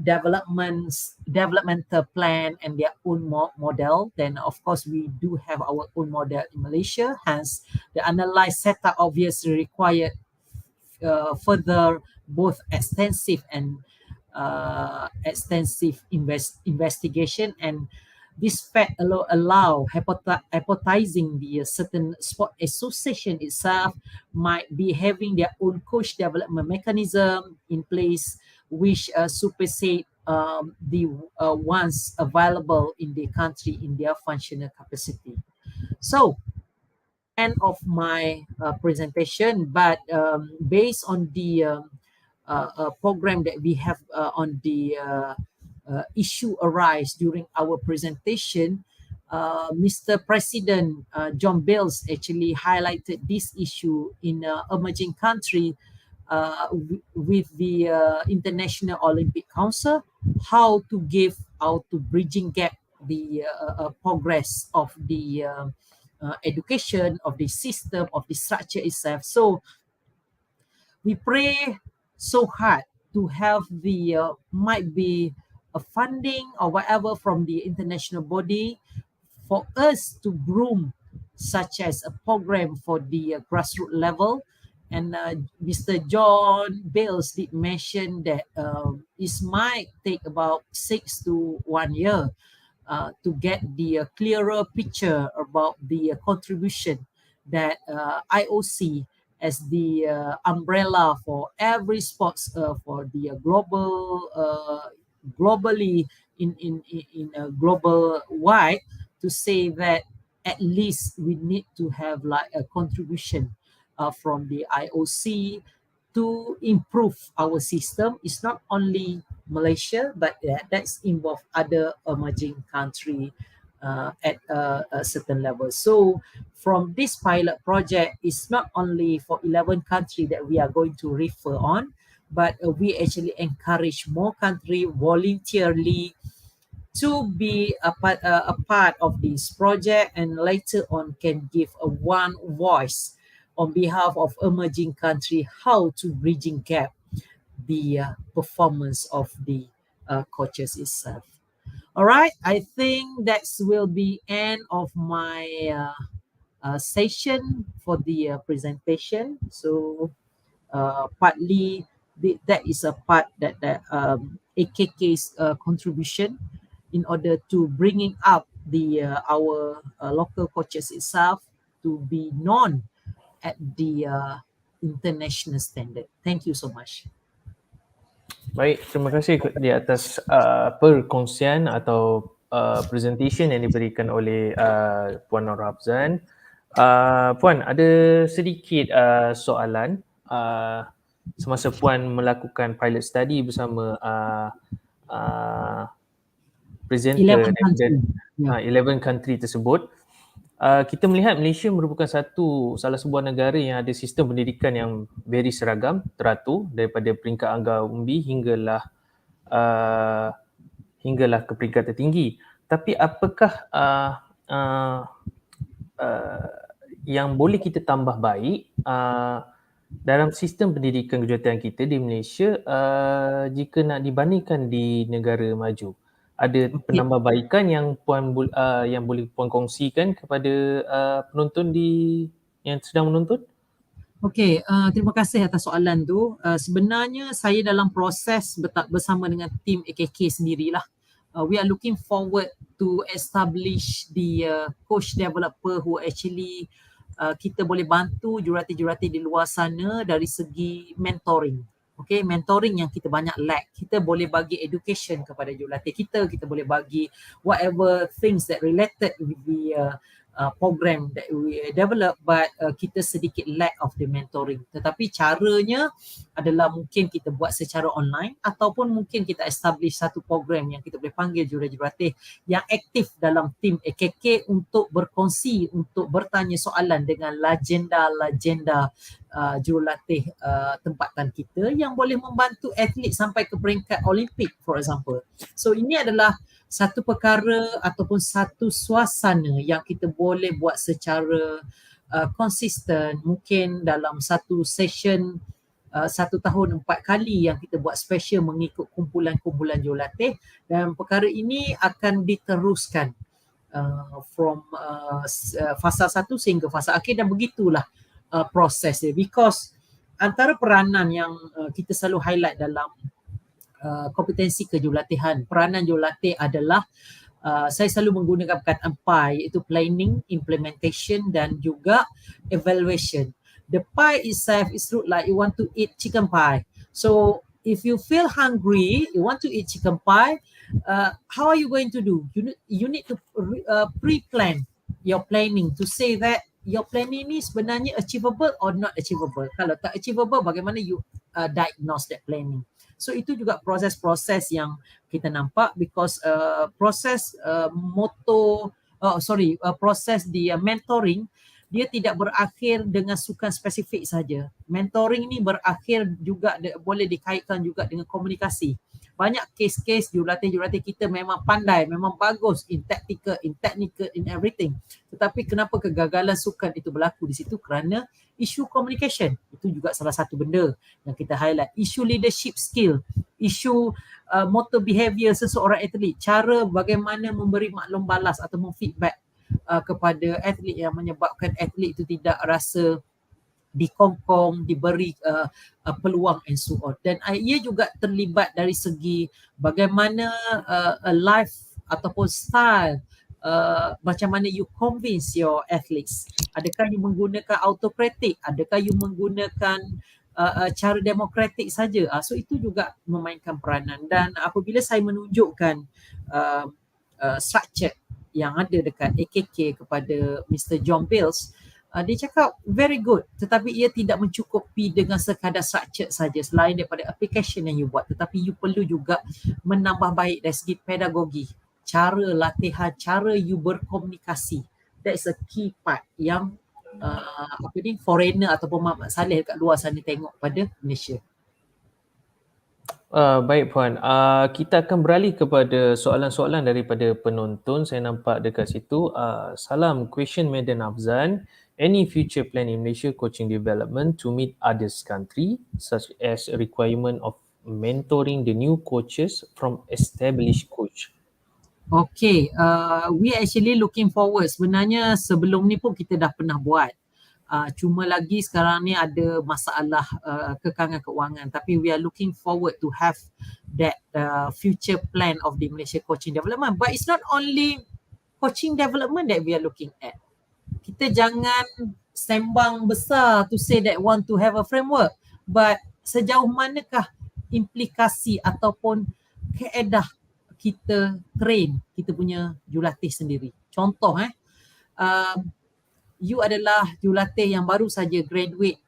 developmental plan and their own model. Then of course we do have our own model in Malaysia, hence the analyzed setup obviously required further both extensive and investigation, and this fact allow hypothesizing the certain sport association itself might be having their own coach development mechanism in place, which supersede the ones available in the country in their functional capacity. So, end of my presentation, but based on the program that we have on the issue arise during our presentation, Mr. President John Bales actually highlighted this issue in emerging country with the International Olympic Council, how to bridging gap the progress of the education, of the system, of the structure itself. So we pray so hard to have the might be a funding or whatever from the international body for us to groom such as a program for the grassroots level. And Mr. John Bales did mention that it might take about 6 to 1 year to get the clearer picture about the contribution that IOC as the umbrella for every sports for the globally in a global wide, to say that at least we need to have like a contribution from the IOC to improve our system. It's not only Malaysia, but that's involved other emerging country at a certain level. So from this pilot project, it's not only for 11 countries that we are going to refer on, but we actually encourage more countries voluntarily to be a part of this project, and later on can give a one voice on behalf of emerging country how to bridging gap the performance of the coaches itself. All right, I think that will be end of my session for the presentation. So partly that is a part that AKK's contribution in order to bringing up the our local coaches itself to be known at the international standard. Thank you so much. Baik, terima kasih di atas perkongsian atau presentation yang diberikan oleh Puan Norafzan. Puan, ada sedikit soalan semasa Puan melakukan pilot study bersama presenter 11 country. 11 country tersebut. Kita melihat Malaysia merupakan salah sebuah negara yang ada sistem pendidikan yang very seragam, teratur daripada peringkat angga umbi hinggalah ke peringkat tertinggi. Tapi apakah yang boleh kita tambah baik dalam sistem pendidikan kejurulatihan kita di Malaysia jika nak dibandingkan di negara maju? Ada penambahbaikan yang yang boleh Puan kongsikan kepada penonton yang sedang menonton? Okey, terima kasih atas soalan tu. Sebenarnya saya dalam proses bersama dengan tim AKK sendirilah. We are looking forward to establish the coach developer who actually kita boleh bantu jurulatih-jurulatih di luar sana dari segi mentoring. Okay, mentoring yang kita banyak lack. Kita boleh bagi education kepada jurulatih kita boleh bagi whatever things that related with the program that we develop, but kita sedikit lack of the mentoring. Tetapi caranya adalah mungkin kita buat secara online ataupun mungkin kita establish satu program yang kita boleh panggil jurulatih yang aktif dalam tim AKK untuk berkongsi, untuk bertanya soalan dengan legenda jurulatih tempatan kita yang boleh membantu atlet sampai ke peringkat Olimpik, for example. So ini adalah satu perkara ataupun satu suasana yang kita boleh buat secara konsisten, mungkin dalam satu session 1 tahun 4 kali yang kita buat special mengikut kumpulan-kumpulan jurulatih, dan perkara ini akan diteruskan from fasa 1 sehingga fasa akhir, dan begitulah proses dia. Because antara peranan yang kita selalu highlight dalam kompetensi kejurulatihan, peranan jurulatih adalah saya selalu menggunakan perkataan PI, iaitu planning, implementation dan juga evaluation. The pie itself is look like you want to eat chicken pie. So if you feel hungry, you want to eat chicken pie, how are you going to do? You need to pre-plan your planning to say that your planning ni sebenarnya achievable or not achievable. Kalau tak achievable, bagaimana you diagnose that planning? So itu juga proses-proses yang kita nampak, because proses proses di mentoring, dia tidak berakhir dengan sukan spesifik saja. Mentoring ni berakhir juga boleh dikaitkan juga dengan komunikasi. Banyak kes-kes jurulatih-jurulatih kita memang pandai, memang bagus in technical, in everything. Tetapi kenapa kegagalan sukan itu berlaku di situ? Kerana isu communication. Itu juga salah satu benda yang kita highlight. Isu leadership skill, isu motor behavior seseorang atlet, cara bagaimana memberi maklum balas atau memfeedback kepada atlet yang menyebabkan atlet itu tidak rasa dikongkong, diberi peluang and so on. Dan ia juga terlibat dari segi bagaimana life ataupun style, macam mana you convince your athletes. Adakah you menggunakan autokratik, adakah you menggunakan cara demokratik saja. So itu juga memainkan peranan. Dan apabila saya menunjukkan structure yang ada dekat AKK kepada Mr. John Bills, dia cakap very good, tetapi ia tidak mencukupi dengan sekadar structure saja, selain daripada application yang you buat, tetapi you perlu juga menambah baik dari segi pedagogi, cara latihan, cara you berkomunikasi. That's a key part yang foreigner ataupun Mak Saleh kat luar sana tengok pada Malaysia. Baik Puan, kita akan beralih kepada soalan-soalan daripada penonton. Saya nampak dekat situ. Salam, question Madam Afzan. Any future plan in Malaysia coaching development to meet others country, such as a requirement of mentoring the new coaches from established coach? Okay, we actually looking forward. Sebenarnya sebelum ni pun kita dah pernah buat. Cuma lagi sekarang ni ada masalah kekangan keuangan. Tapi we are looking forward to have that future plan of the Malaysia coaching development. But it's not only coaching development that we are looking at. Kita jangan sembang besar to say that want to have a framework. But sejauh manakah implikasi ataupun kaedah kita train kita punya jurulatih sendiri. Contoh you adalah jurulatih yang baru saja graduate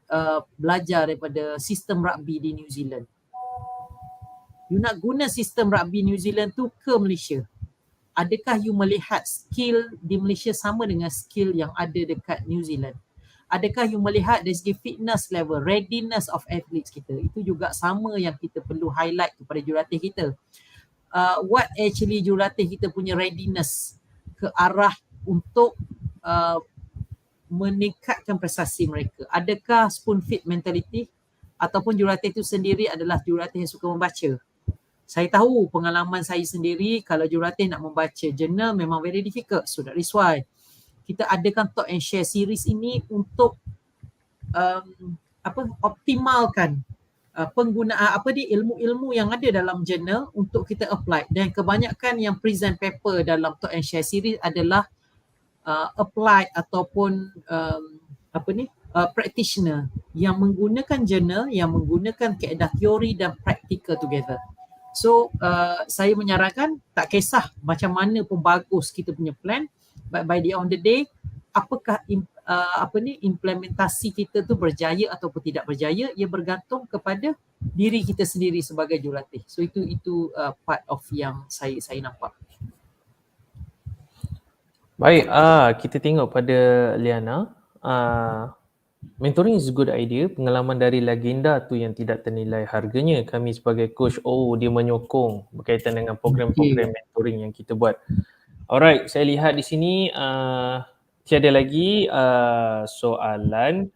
belajar daripada sistem rugby di New Zealand. You nak guna sistem rugby New Zealand tu ke Malaysia. Adakah you melihat skill di Malaysia sama dengan skill yang ada dekat New Zealand? Adakah you melihat dari segi fitness level, readiness of athletes kita? Itu juga sama yang kita perlu highlight kepada jurulatih kita. What actually jurulatih kita punya readiness ke arah untuk meningkatkan prestasi mereka. Adakah spoon feed mentality ataupun jurulatih itu sendiri adalah jurulatih yang suka membaca? Saya tahu pengalaman saya sendiri, kalau jurulatih nak membaca jurnal memang very difficult. So that is why kita adakan talk and share series ini untuk optimalkan penggunaan ilmu-ilmu yang ada dalam jurnal untuk kita apply. Dan kebanyakan yang present paper dalam talk and share series adalah applied ataupun practitioner yang menggunakan jurnal, yang menggunakan kaedah teori dan practical together. So saya menyarankan tak kisah macam mana pun bagus kita punya plan, but by the end of the day, apakah implementasi kita tu berjaya ataupun tidak berjaya, ia bergantung kepada diri kita sendiri sebagai jurulatih. So itu part of yang saya nampak. Baik, kita tengok pada Liana. Mentoring is a good idea. Pengalaman dari legenda tu yang tidak ternilai harganya. Kami sebagai coach, dia menyokong berkaitan dengan program-program mentoring yang kita buat. Alright, saya lihat di sini tiada lagi soalan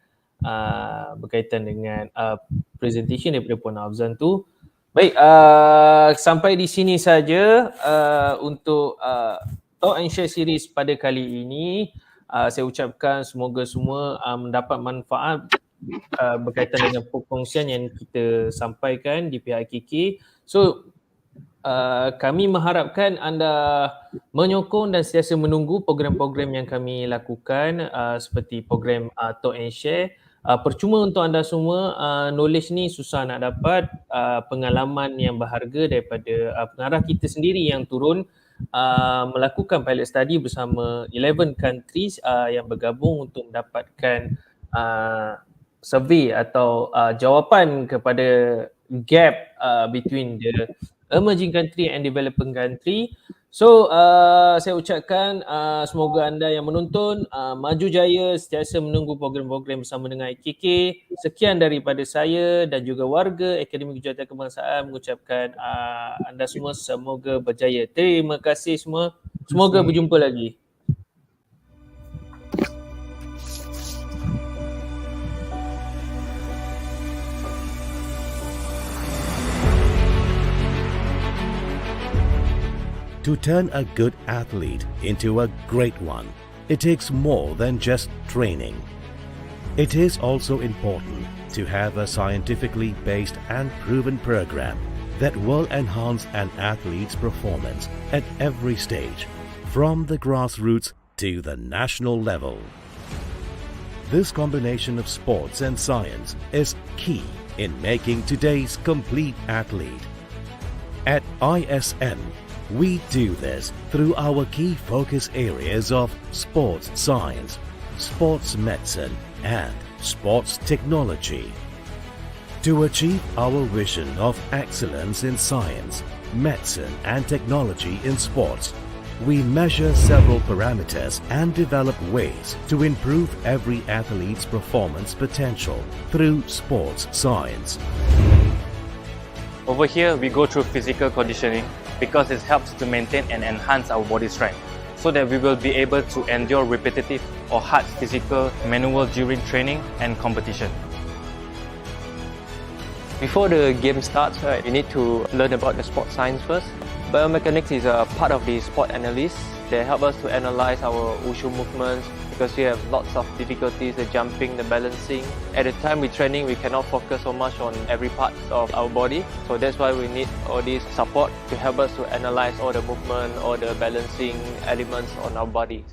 berkaitan dengan presentation daripada Puan Afzan tu. Baik, sampai di sini saja untuk Talk and Share series pada kali ini. Saya ucapkan semoga semua mendapat manfaat berkaitan dengan perkongsian yang kita sampaikan di pihak KK. So kami mengharapkan anda menyokong dan sentiasa menunggu program-program yang kami lakukan seperti program Talk and Share. Percuma untuk anda semua, knowledge ni susah nak dapat, pengalaman yang berharga daripada pengarah kita sendiri yang turun melakukan pilot study bersama 11 countries yang bergabung untuk mendapatkan survey atau jawapan kepada gap between the emerging country and developing country. So saya ucapkan semoga anda yang menonton maju jaya, sentiasa menunggu program-program bersama dengan AKK. Sekian daripada saya dan juga warga Akademi Kejutulatihan Kebangsaan mengucapkan anda semua semoga berjaya. Terima kasih semua. Semoga berjumpa lagi. To turn a good athlete into a great one, it takes more than just training. It is also important to have a scientifically based and proven program that will enhance an athlete's performance at every stage, from the grassroots to the national level. This combination of sports and science is key in making today's complete athlete. At ISN, we do this through our key focus areas of sports science, sports medicine, and sports technology. To achieve our vision of excellence in science, medicine, and technology in sports, we measure several parameters and develop ways to improve every athlete's performance potential through sports science. Over here, we go through physical conditioning because it helps to maintain and enhance our body strength so that we will be able to endure repetitive or hard physical manual during training and competition. Before the game starts, you need to learn about the sport science first. Biomechanics is a part of the sport analysis. They help us to analyze our wushu movements because we have lots of difficulties, the jumping, the balancing. At the time we training, we cannot focus so much on every part of our body. So that's why we need all this support to help us to analyze all the movement, all the balancing elements on our bodies.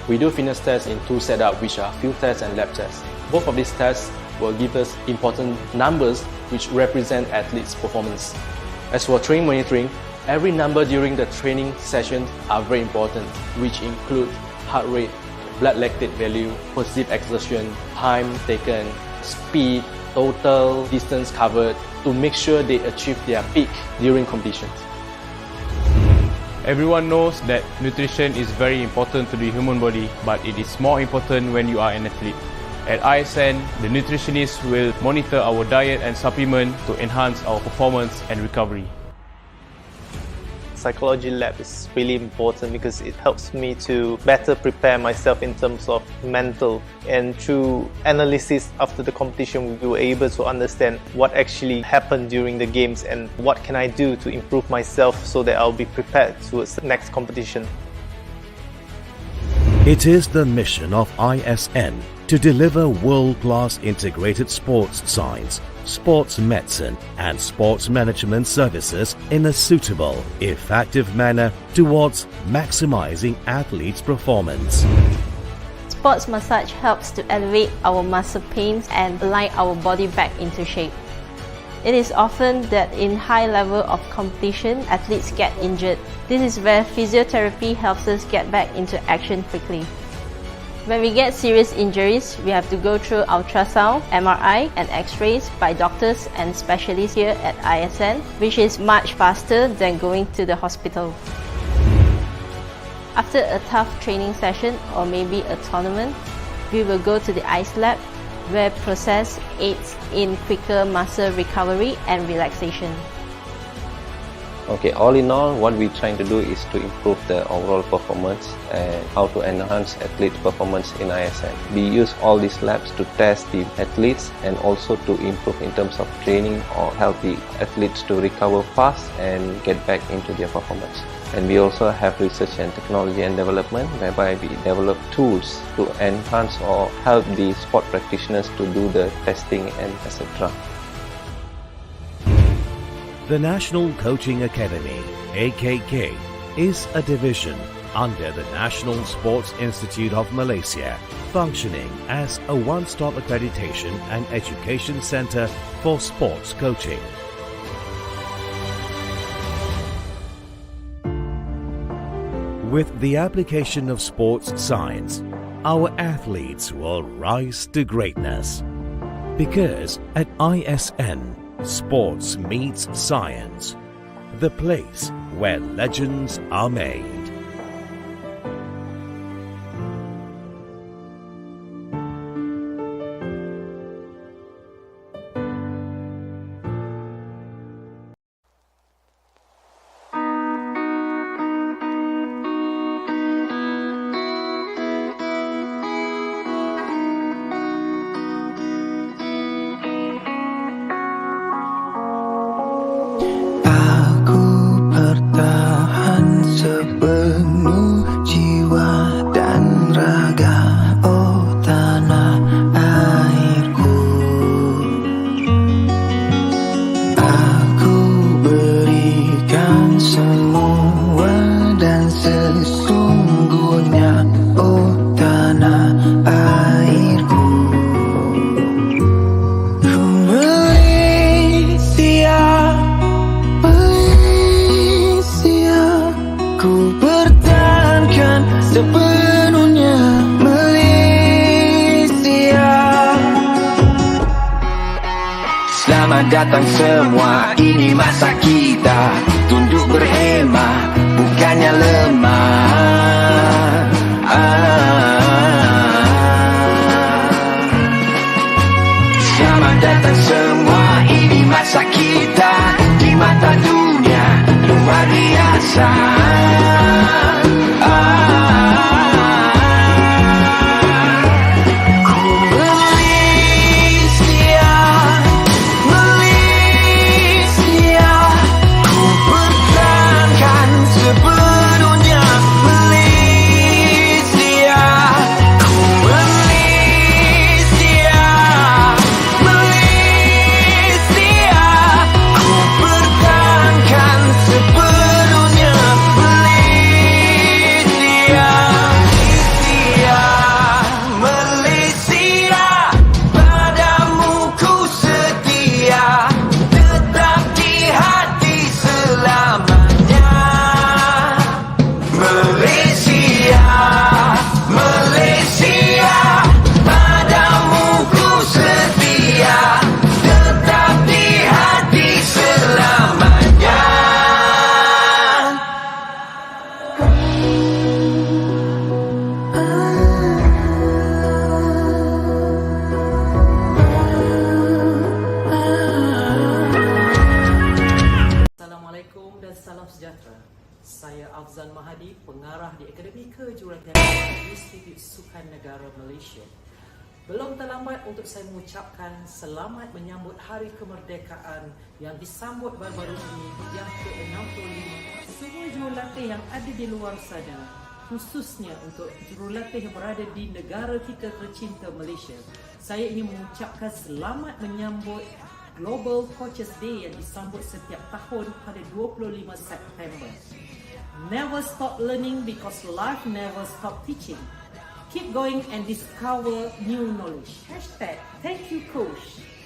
We do fitness tests in two setups, which are field tests and lab tests. Both of these tests will give us important numbers which represent athletes' performance. As for training monitoring, every number during the training sessions are very important, which include heart rate, blood lactate value, positive exertion, time taken, speed, total distance covered, to make sure they achieve their peak during competitions. Everyone knows that nutrition is very important to the human body, but it is more important when you are an athlete. At ISN, the nutritionist will monitor our diet and supplement to enhance our performance and recovery. Psychology lab is really important because it helps me to better prepare myself in terms of mental, and through analysis after the competition we were able to understand what actually happened during the games and what can I do to improve myself so that I'll be prepared towards the next competition. It is the mission of ISN to deliver world-class integrated sports science, sports medicine and sports management services in a suitable, effective manner towards maximizing athletes' performance. Sports massage helps to elevate our muscle pains and align our body back into shape. It is often that in high level of competition, athletes get injured. This is where physiotherapy helps us get back into action quickly. When we get serious injuries, we have to go through ultrasound, MRI and X-rays by doctors and specialists here at ISN, which is much faster than going to the hospital. After a tough training session or maybe a tournament, we will go to the ice lab where process aids in quicker muscle recovery and relaxation. Okay, all in all, what we're trying to do is to improve the overall performance and how to enhance athlete performance in ISN. We use all these labs to test the athletes and also to improve in terms of training or help the athletes to recover fast and get back into their performance. And we also have research and technology and development, whereby we develop tools to enhance or help the sport practitioners to do the testing and etc. The National Coaching Academy, AKK, is a division under the National Sports Institute of Malaysia, functioning as a one-stop accreditation and education center for sports coaching. With the application of sports science, our athletes will rise to greatness. Because at ISN, sports meets science, the place where legends are made. Sepenuh jiwa dan raga, oh tanah airku. Aku berikan semua dan sesungguhnya, oh tanah airku. Ku Malaysia, ku pertahankan sepenuhnya Malaysia. Selamat Selamat datang semua, ini masa kita. Tunduk berhemah, bukannya lemah. Selamat datang semua, ini masa kita. Di mata dunia luar biasa. Saya Wan Mahadi, pengarah di Akademi Kejutulatihan Institut Sukan Negara Malaysia. Belum terlambat untuk saya mengucapkan selamat menyambut Hari Kemerdekaan yang disambut baru-baru ini yang ke-65. Semua jurulatih yang ada di luar sana, khususnya untuk jurulatih yang berada di negara kita tercinta Malaysia, saya ingin mengucapkan selamat menyambut Global Coaches Day yang disambut setiap tahun pada 25 September. Never stop learning because life never stop teaching. Keep going and discover new knowledge. #ThankYouCoach.